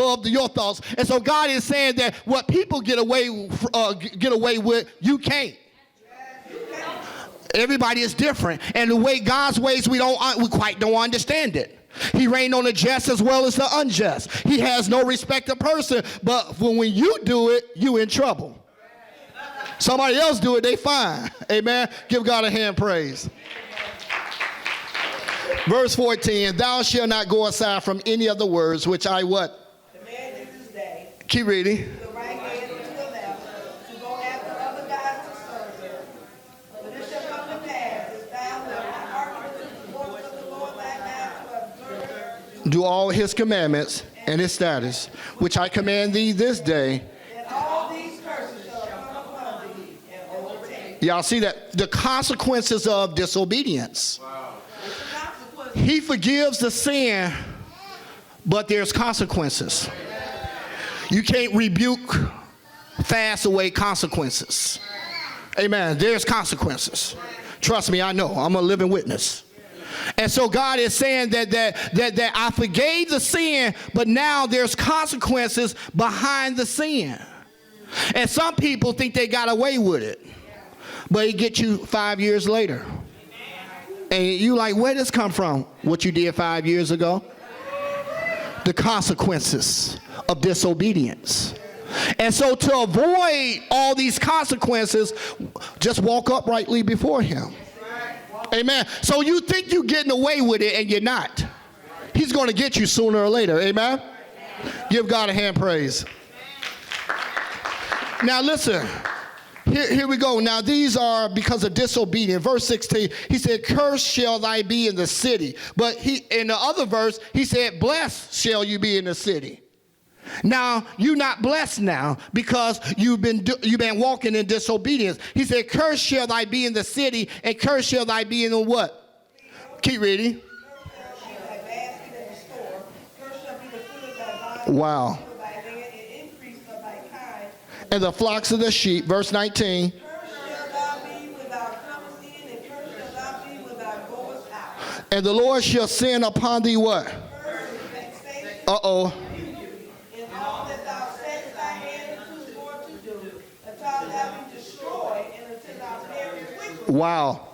above your thoughts. And so God is saying that what people get away with, you can't. Everybody is different, and the way God's ways, we quite don't understand it. He reigned on the just as well as the unjust. He has no respect of person, but when you do it, you in trouble. Somebody else do it, they fine. Amen. Give God a hand praise. Verse 14, thou shalt not go aside from any of the words which I what? Command you this day. Keep reading. To the right hand or to the left, to go after other gods to serve them. But it shall come to pass, if thou wilt not hearken to the voice of the Lord thy God to observe, do all his commandments and his statutes, which I command thee this day. and all these curses shall come upon thee and overtake. Y'all see that? The consequences of disobedience. He forgives the sin, but there's consequences. You can't rebuke fast away consequences. Amen. There's consequences. Trust me, I know. I'm a living witness. And so God is saying that I forgave the sin, but now there's consequences behind the sin. And some people think they got away with it, but it gets you 5 years later. And you like, where does this come from? What you did 5 years ago? The consequences of disobedience. And so to avoid all these consequences, just walk uprightly before him. Amen. So you think you're getting away with it, and you're not. He's going to get you sooner or later. Amen. Give God a hand praise. Now listen. Here we go. Now these are because of disobedience. Verse 16, he said, cursed shall thy be in the city. But in the other verse, he said, blessed shall you be in the city. Now, you're not blessed now because you've been walking in disobedience. He said, cursed shall thy be in the city, and cursed shall thy be in the what? Keep reading. Wow. And the flocks of the sheep, verse 19. Cursed shall thou be without comest in, and cursed shall thou be without goest out. And the Lord shall send upon thee what? Uh-oh. In all that thou settest thy hand unto for to do, until thou be destroyed, and until thou perish quickly. Wow.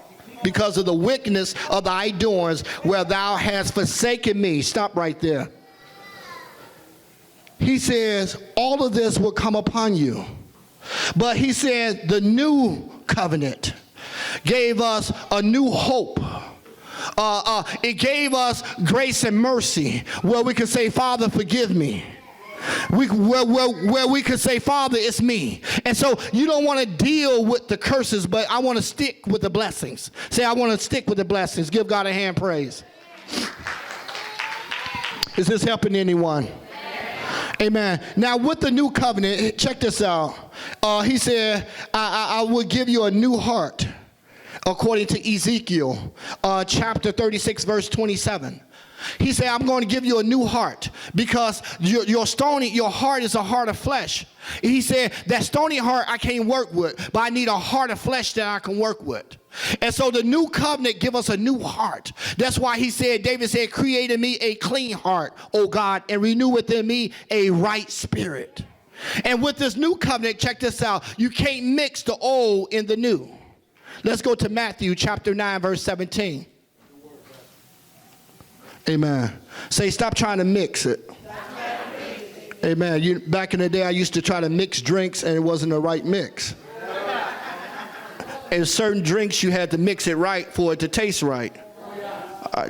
Because of the wickedness of thy doings, where thou hast forsaken me. Stop right there. He says, all of this will come upon you. But he said the new covenant gave us a new hope. It gave us grace and mercy where we could say, Father, forgive me. Where we could say, Father, it's me. And so you don't want to deal with the curses, but I want to stick with the blessings. Say, I want to stick with the blessings. Give God a hand praise. Is this helping anyone? Amen. Now with the new covenant, check this out. He said, I will give you a new heart, according to Ezekiel, chapter 36, verse 27. He said, I'm going to give you a new heart because your heart is a heart of flesh. He said, that stony heart I can't work with, but I need a heart of flesh that I can work with. And so the new covenant give us a new heart. That's why he said, David said, create in me a clean heart, O God, and renew within me a right spirit. And with this new covenant, check this out. You can't mix the old and the new. Let's go to Matthew chapter 9, verse 17. Amen. Say, stop trying to mix it. Amen. Back in the day, I used to try to mix drinks, and it wasn't the right mix. And certain drinks, you had to mix it right for it to taste right.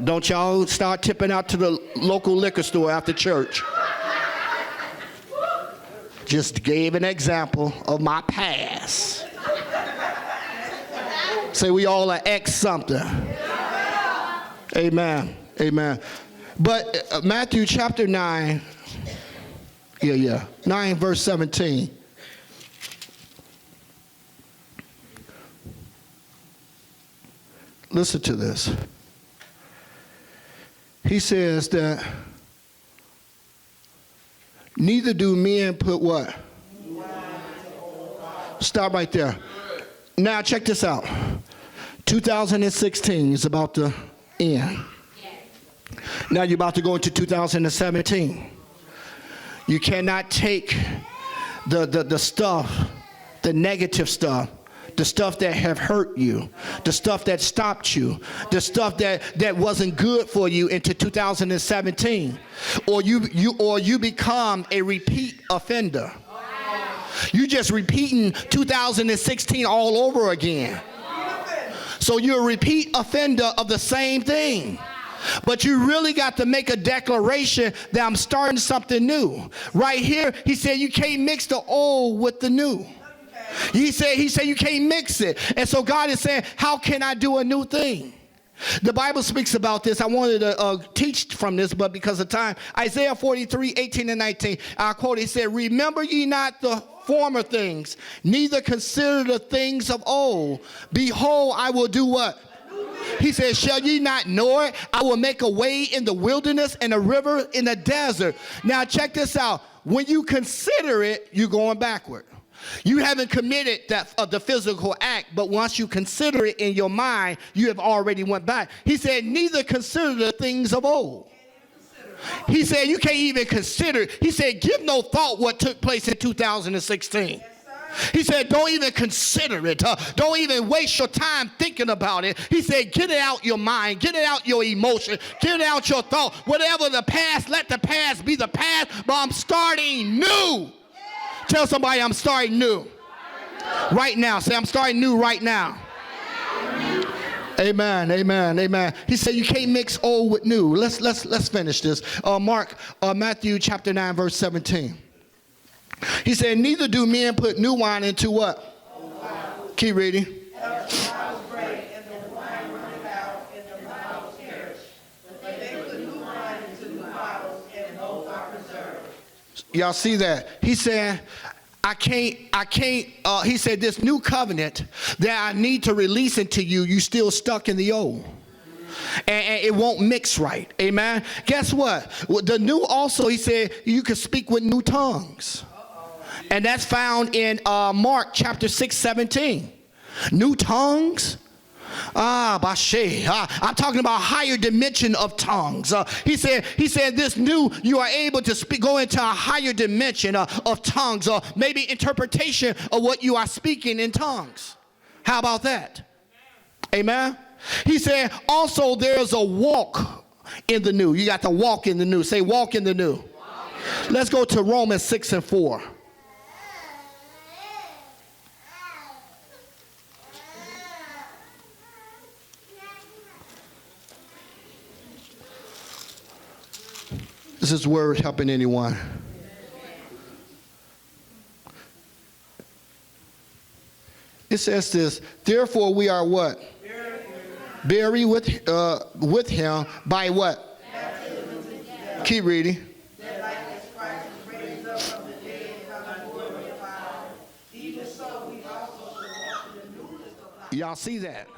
Don't y'all start tipping out to the local liquor store after church. Just gave an example of my past. Say we all are ex something. Amen. Amen. But Matthew chapter 9, 9 verse 17. Listen to this. He says that neither do men put what? Stop right there. Now check this out. 2016 is about to end. Now you're about to go into 2017. You cannot take the stuff, the negative stuff, the stuff that have hurt you, the stuff that stopped you, the stuff that wasn't good for you into 2017, or you become a repeat offender. You just repeating 2016 all over again. So you're a repeat offender of the same thing. But you really got to make a declaration that I'm starting something new. Right here, he said you can't mix the old with the new. He said you can't mix it. And so God is saying, how can I do a new thing? The Bible speaks about this. I wanted to teach from this, but because of time, Isaiah 43, 18 and 19, I quote, he said, remember ye not the former things, neither consider the things of old. Behold, I will do what? He said, shall ye not know it? I will make a way in the wilderness and a river in the desert. Now check this out. When you consider it, you're going backward. You haven't committed the physical act, but once you consider it in your mind, you have already went back. He said, neither consider the things of old. He said, you can't even consider it. He said, give no thought what took place in 2016. He said, don't even consider it. Don't even waste your time thinking about it. He said, get it out your mind. Get it out your emotion. Get it out your thought. Whatever the past, let the past be the past, but I'm starting new. Tell somebody I'm starting new. Right now. Say, I'm starting new right now. Amen, amen, amen. He said you can't mix old with new. Let's finish this. Matthew chapter 9, verse 17. He said, neither do men put new wine into what? Keep reading. Y'all see that? He said, I can't, he said, this new covenant that I need to release into you, you still stuck in the old. And it won't mix right. Amen. Guess what? The new also, he said, you can speak with new tongues. And that's found in Mark chapter 6, 17. New tongues. Bashe. I'm talking about a higher dimension of tongues. He said this new, you are able to speak, go into a higher dimension of tongues, or maybe interpretation of what you are speaking in tongues. How about that? Amen. He said also there's a walk in the new. You got to walk in the new. Say walk in the new. Let's go to Romans 6 and 4. Is this word helping anyone? It says this, therefore we are what? Buried with him by what? Keep reading. Y'all see that?